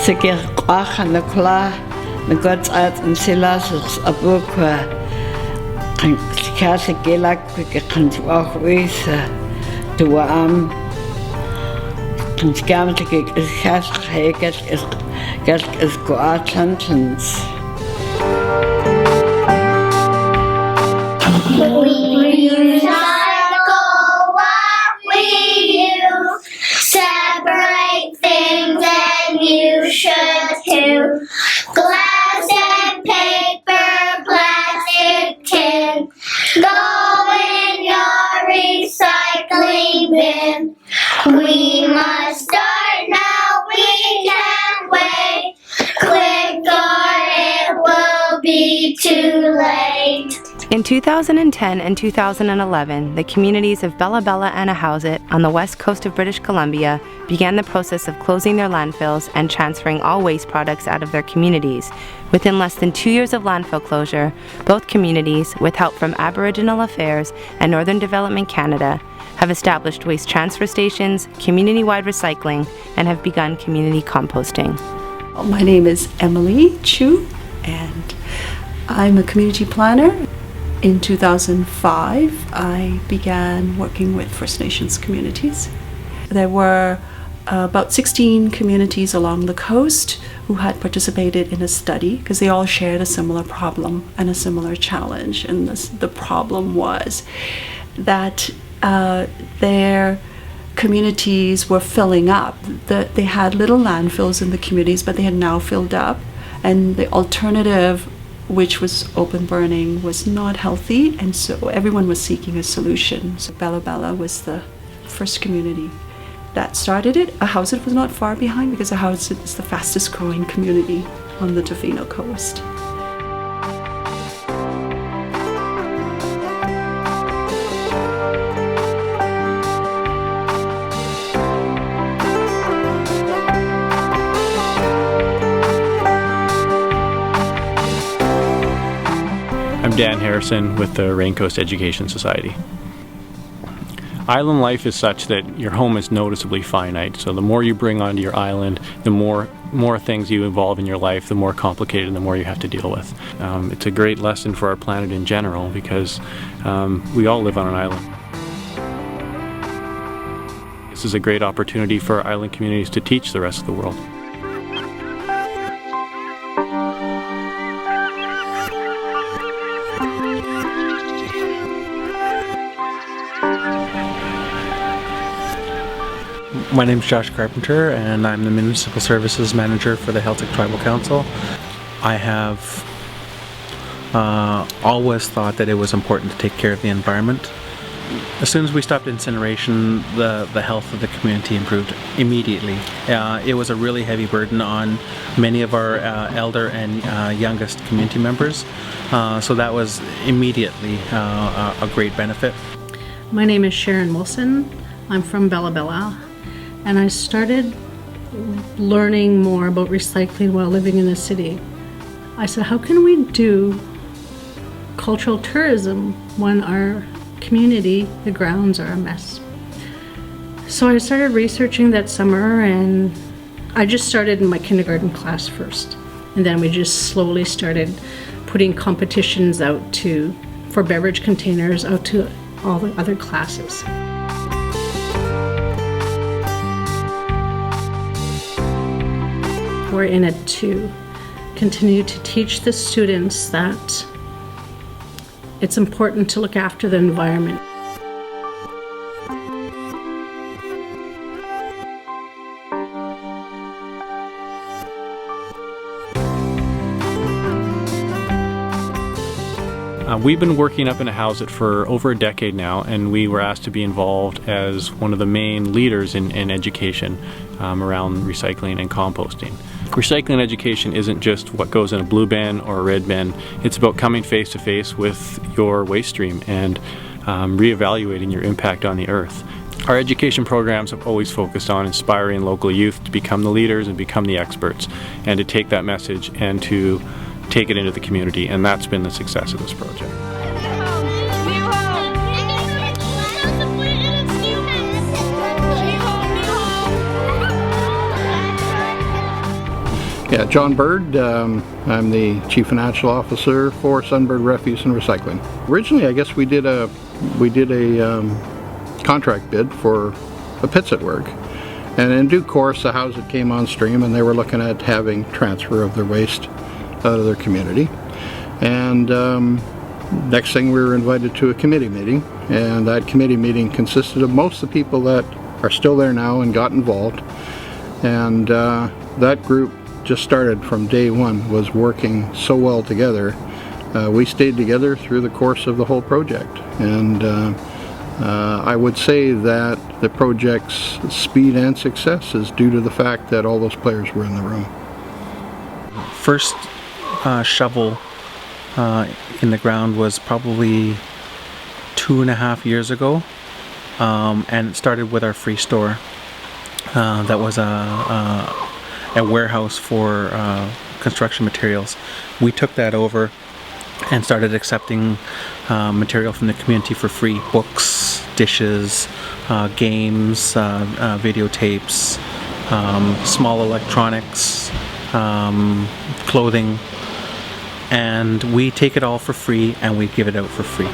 Sige qwaqa nakla nagot at silas abukwa kasi gelak kantuach wisa tuam skam tike khas khaget is go atlantans we recycle what we use, separate things that you should too. Glass and paper, plastic, tin, go in your recycling bin. We must start now, we can't wait. Quick or it will be too late. In 2010 and 2011, the communities of Bella Bella and Ahousaht on the west coast of British Columbia began the process of closing their landfills and transferring all waste products out of their communities. Within less than 2 years of landfill closure, both communities, with help from Aboriginal Affairs and Northern Development Canada, have established waste transfer stations, community-wide recycling, and have begun community composting. My name is Emily Chu, and I'm a community planner. In 2005, I began working with First Nations communities. There were about 16 communities along the coast who had participated in a study because they all shared a similar problem and a similar challenge. And the problem was that their communities were filling up. They had little landfills in the communities, but they had now filled up. And the alternative, which was open burning, was not healthy, and so everyone was seeking a solution. So Bella Bella was the first community that started it. Ahousaht was not far behind because Ahousaht is the fastest growing community on the Tofino coast. I'm Dan Harrison with the Raincoast Education Society. Island life is such that your home is noticeably finite, so the more you bring onto your island, the more things you involve in your life, the more complicated and the more you have to deal with. It's a great lesson for our planet in general because we all live on an island. This is a great opportunity for island communities to teach the rest of the world. My name is Josh Carpenter, and I'm the Municipal Services Manager for the Celtic Tribal Council. I have always thought that it was important to take care of the environment. As soon as we stopped incineration, the health of the community improved immediately. It was a really heavy burden on many of our elder and youngest community members, so that was immediately a great benefit. My name is Sharon Wilson. I'm from Bella Bella. And I started learning more about recycling while living in the city. I said, how can we do cultural tourism when our community, the grounds, are a mess? So I started researching that summer, and I just started in my kindergarten class first. And then we just slowly started putting competitions out for beverage containers out to all the other classes. We're in it to continue to teach the students that it's important to look after the environment. We've been working up in Ahousaht for over a decade now, and we were asked to be involved as one of the main leaders in education around recycling and composting. Recycling education isn't just what goes in a blue bin or a red bin. It's about coming face to face with your waste stream and reevaluating your impact on the earth. Our education programs have always focused on inspiring local youth to become the leaders and become the experts, and to take that message and to take it into the community, and that's been the success of this project. Yeah, John Bird. I'm the Chief Financial Officer for Sunbird Refuse and Recycling. Originally, I guess we did a contract bid for the pits at work, and in due course, the Houseit came on stream, and they were looking at having transfer of their waste out of their community. And next thing, we were invited to a committee meeting, and that committee meeting consisted of most of the people that are still there now and got involved. And that group just started from day one, was working so well together. We stayed together through the course of the whole project, and I would say that the project's speed and success is due to the fact that all those players were in the room. First shovel in the ground was probably 2.5 years ago, and it started with our free store. That was a warehouse for construction materials. We took that over and started accepting material from the community for free: books, dishes, games, videotapes, small electronics, clothing, and we take it all for free and we give it out for free.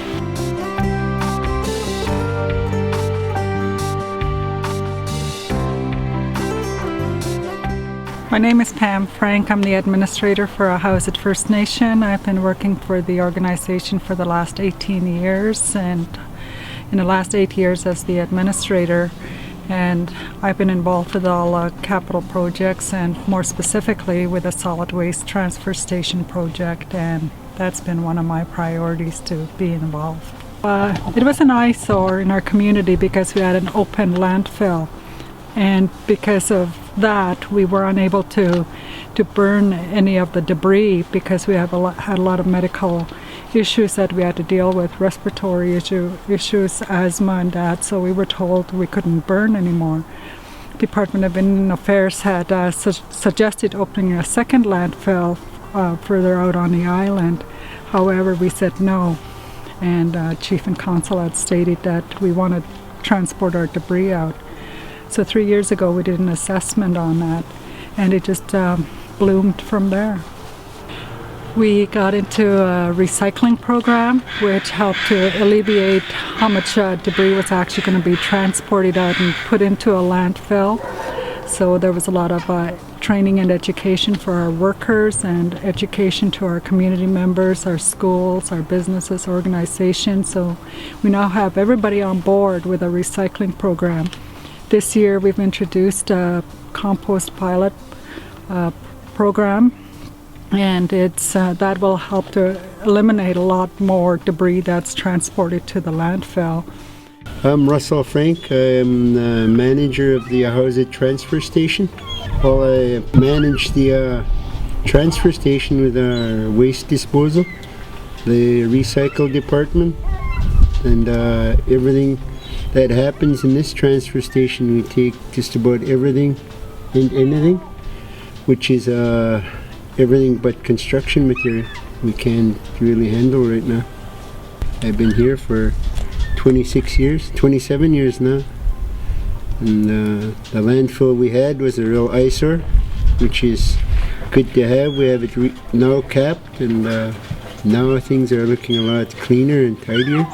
My name is Pam Frank. I'm the administrator for Houseit First Nation. I've been working for the organization for the last 18 years, and in the last 8 years as the administrator. And I've been involved with all capital projects, and more specifically with the solid waste transfer station project, and that's been one of my priorities to be involved. It was an eyesore in our community because we had an open landfill, and because of that we were unable to burn any of the debris because we have had a lot of medical issues that we had to deal with, respiratory issues, asthma and that, so we were told we couldn't burn anymore. Department of Indian Affairs had suggested opening a second landfill further out on the island. However, we said no, and Chief and Council had stated that we want to transport our debris out. So 3 years ago we did an assessment on that, and it just bloomed from there. We got into a recycling program which helped to alleviate how much debris was actually going to be transported out and put into a landfill. So there was a lot of training and education for our workers, and education to our community members, our schools, our businesses, organizations. So we now have everybody on board with a recycling program. This year we've introduced a compost pilot program, and it's that will help to eliminate a lot more debris that's transported to the landfill. I'm Russell Frank. I'm the manager of the Houseit transfer station. Well, I manage the transfer station with our waste disposal, the recycle department, and everything that happens in this transfer station. We take just about everything and anything, which is everything but construction material. We can't really handle right now. I've been here for 27 years now, and the landfill we had was a real eyesore, which is good to have. We have it now capped, and now things are looking a lot cleaner and tidier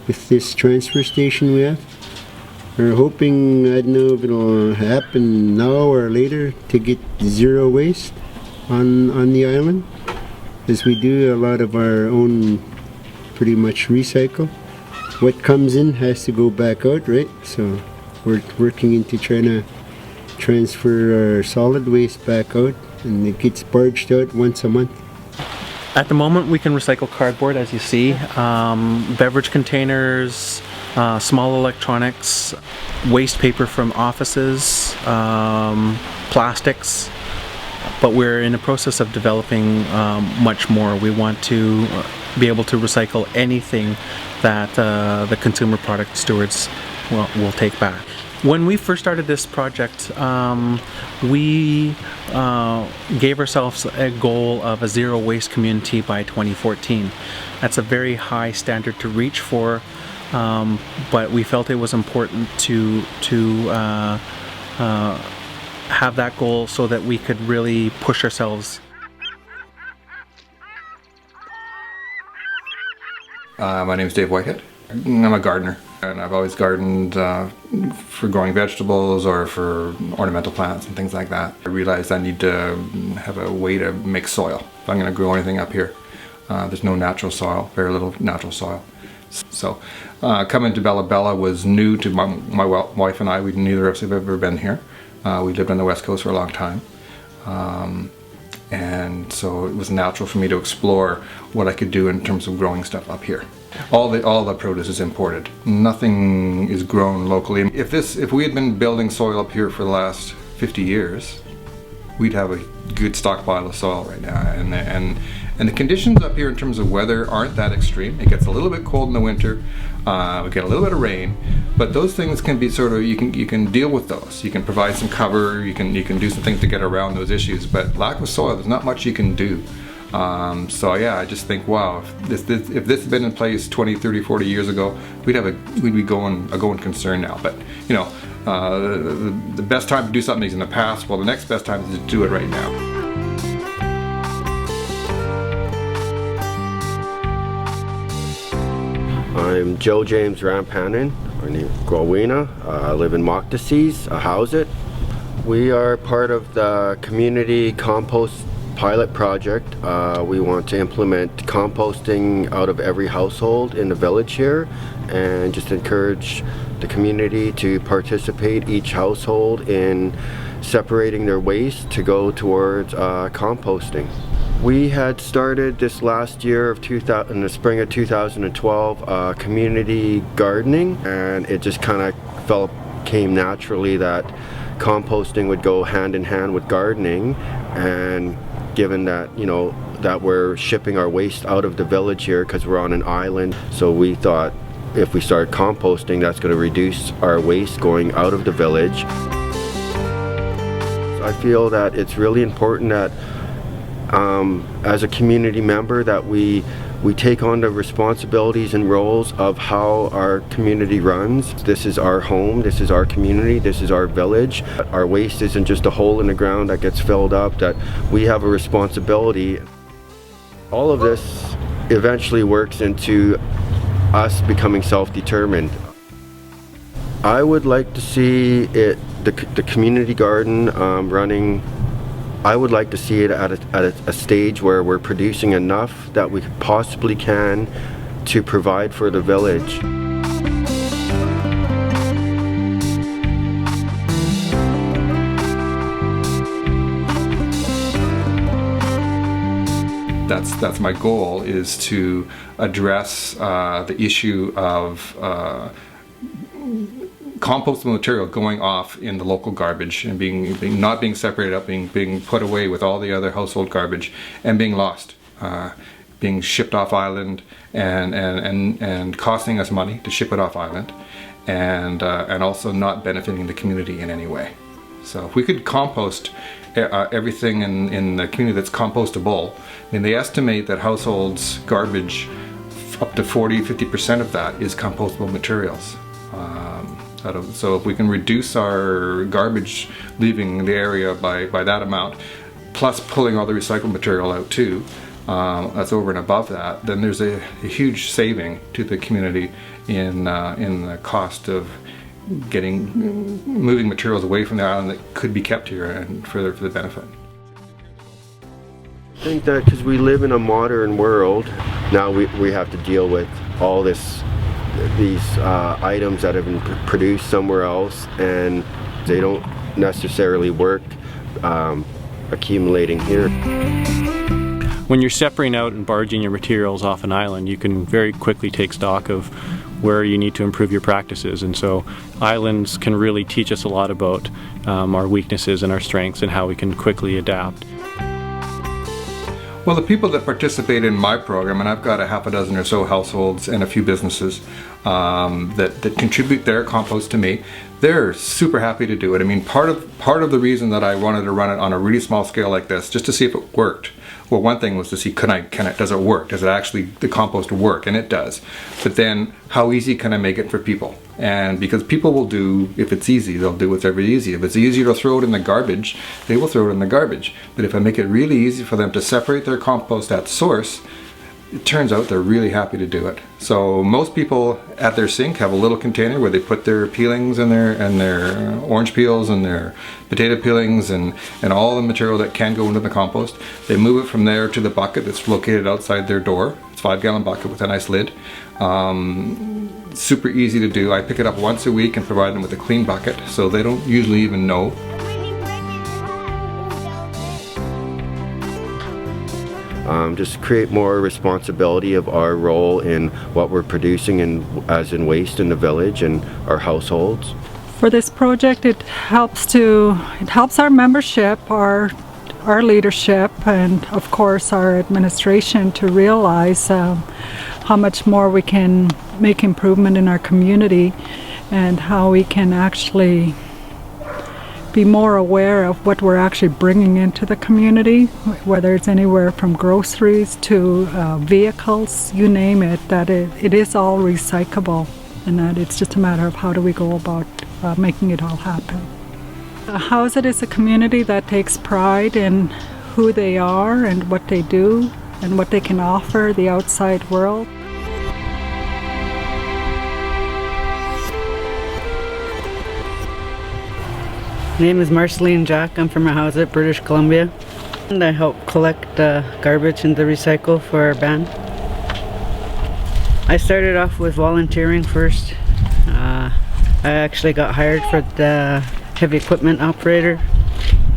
with this transfer station we have. We're hoping, I don't know if it'll happen now or later, to get zero waste on the island, as we do a lot of our own pretty much recycle. What comes in has to go back out, right? So we're working into trying to transfer our solid waste back out, and it gets barged out once a month. At the moment we can recycle cardboard, as you see, beverage containers, small electronics, waste paper from offices, plastics, but we're in the process of developing much more. We want to be able to recycle anything that the consumer product stewards will take back. When we first started this project, we gave ourselves a goal of a zero waste community by 2014. That's a very high standard to reach for, but we felt it was important to have that goal so that we could really push ourselves. My name is Dave Whitehead. I'm a gardener, and I've always gardened for growing vegetables or for ornamental plants and things like that. I realized I need to have a way to make soil. If I'm going to grow anything up here, there's no natural soil, very little natural soil. So coming to Bella Bella was new to my wife and I. Neither of us have ever been here. We lived on the West Coast for a long time. And so it was natural for me to explore what I could do in terms of growing stuff up here. All the produce is imported. Nothing is grown locally. If we had been building soil up here for the last 50 years, we'd have a good stockpile of soil right now. And the conditions up here in terms of weather aren't that extreme. It gets a little bit cold in the winter. We get a little bit of rain, but those things can be sort of, you can deal with those. You can provide some cover. You can do some things to get around those issues. But lack of soil, there's not much you can do. So yeah, I just think, wow, if this had been in place 20, 30, 40 years ago, we'd be going a going concern now. But you know, the best time to do something is in the past. Well, the next best time is to do it right now. I'm Joe James Rampanen, our name is Growina. I live in Mokdassis, Ahousaht. We are part of the community compost pilot project. We want to implement composting out of every household in the village here and just encourage the community to participate, each household, in separating their waste to go towards composting. We had started this last year in the spring of 2012 community gardening, and it just kind of came naturally that composting would go hand in hand with gardening. And given that, you know, that we're shipping our waste out of the village here because we're on an island, so we thought if we start composting, that's going to reduce our waste going out of the village. I feel that it's really important that as a community member that we take on the responsibilities and roles of how our community runs. This is our home, this is our community, this is our village. Our waste isn't just a hole in the ground that gets filled up, that we have a responsibility. All of this eventually works into us becoming self-determined. I would like to see the community garden running. I would like to see it at a stage where we're producing enough that we possibly can to provide for the village. That's my goal, is to address the issue of compostable material going off in the local garbage and not being separated up, being put away with all the other household garbage and being lost, being shipped off island and costing us money to ship it off island, and also not benefiting the community in any way. So if we could compost everything in the community that's compostable, I mean, they estimate that households' garbage, up to 40-50% of that is compostable materials. So if we can reduce our garbage leaving the area by that amount, plus pulling all the recycled material out too, that's over and above that, then there's a huge saving to the community in the cost of moving materials away from the island that could be kept here and for the benefit. I think that because we live in a modern world, now we have to deal with all these items that have been produced somewhere else, and they don't necessarily work accumulating here. When you're separating out and barging your materials off an island, you can very quickly take stock of where you need to improve your practices, and so islands can really teach us a lot about our weaknesses and our strengths and how we can quickly adapt. Well, the people that participate in my program, and I've got a half a dozen or so households and a few businesses that contribute their compost to me, they're super happy to do it. I mean, part of the reason that I wanted to run it on a really small scale like this, just to see if it worked. Well, one thing was to see, does it work? Does it actually, the compost work? And it does. But then, how easy can I make it for people? And because people will do, if it's easy, they'll do whatever is easy. If it's easier to throw it in the garbage, they will throw it in the garbage. But if I make it really easy for them to separate their compost at source, it turns out they're really happy to do it. So most people at their sink have a little container where they put their peelings and their orange peels and their potato peelings and all the material that can go into the compost. They move it from there to the bucket that's located outside their door. It's a 5-gallon bucket with a nice lid. Super easy to do. I pick it up once a week and provide them with a clean bucket, so they don't usually even know. Just create more responsibility of our role in what we're producing as in waste in the village and our households. For this project, it helps our membership, our leadership, and of course our administration to realize how much more we can make improvement in our community and how we can actually be more aware of what we're actually bringing into the community, whether it's anywhere from groceries to vehicles, you name it, that it is all recyclable, and that it's just a matter of how do we go about making it all happen. House It is a community that takes pride in who they are and what they do and what they can offer the outside world. My name is Marceline Jack. I'm from House It, British Columbia. And I help collect garbage and the recycle for our band. I started off with volunteering first. I actually got hired for the heavy equipment operator,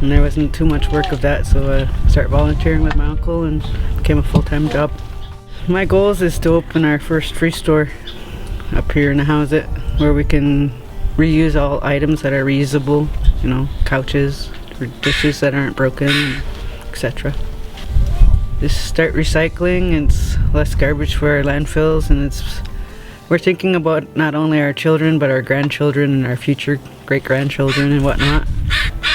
and there wasn't too much work of that, so I started volunteering with my uncle and became a full-time job. My goals is to open our first free store up here in the House It, where we can reuse all items that are reusable, you know, couches or dishes that aren't broken, etc. Just start recycling, and it's less garbage for our landfills, and we're thinking about not only our children but our grandchildren and our future great-grandchildren and whatnot.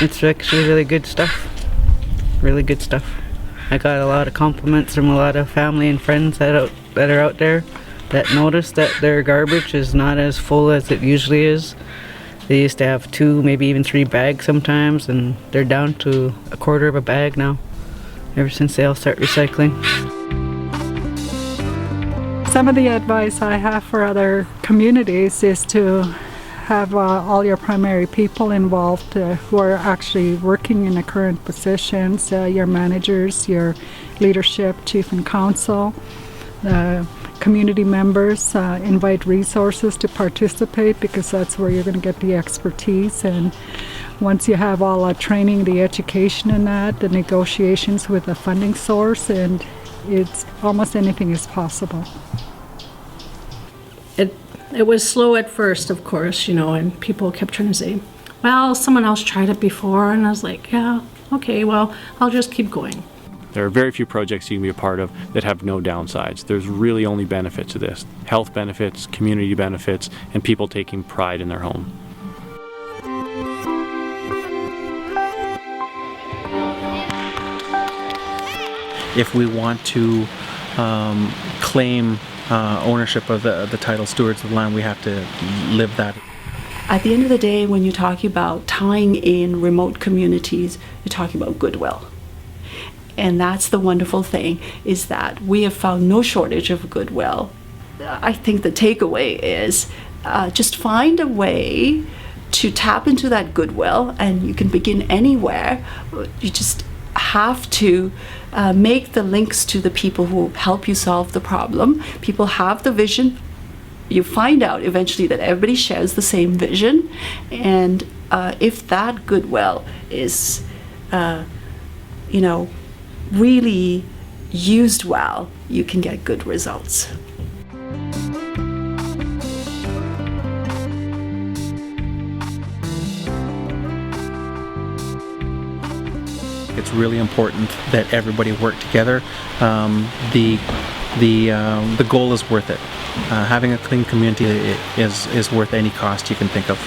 It's actually really good stuff. Really good stuff. I got a lot of compliments from a lot of family and friends that are out there that notice that their garbage is not as full as it usually is. They used to have 2, maybe even 3 bags sometimes, and they're down to a quarter of a bag now, ever since they all start recycling. Some of the advice I have for other communities is to have all your primary people involved who are actually working in the current positions, your managers, your leadership, chief and council, community members, invite resources to participate, because that's where you're going to get the expertise. And once you have all that training, the education in that, the negotiations with the funding source, and it's almost anything is possible. It was slow at first, of course, you know, and people kept trying to say, well, someone else tried it before, and I was like, yeah, okay, well, I'll just keep going. There are very few projects you can be a part of that have no downsides. There's really only benefits to this. Health benefits, community benefits, and people taking pride in their home. If we want to claim ownership of the title stewards of the land, we have to live that. At the end of the day, when you're talking about tying in remote communities, you're talking about goodwill. And that's the wonderful thing, is that we have found no shortage of goodwill. I think the takeaway is just find a way to tap into that goodwill, and you can begin anywhere. You just have to make the links to the people who help you solve the problem. People have the vision. You find out eventually that everybody shares the same vision, and if that goodwill is, really used well, you can get good results. It's really important that everybody work together. The goal is worth it. Having a clean community is worth any cost you can think of.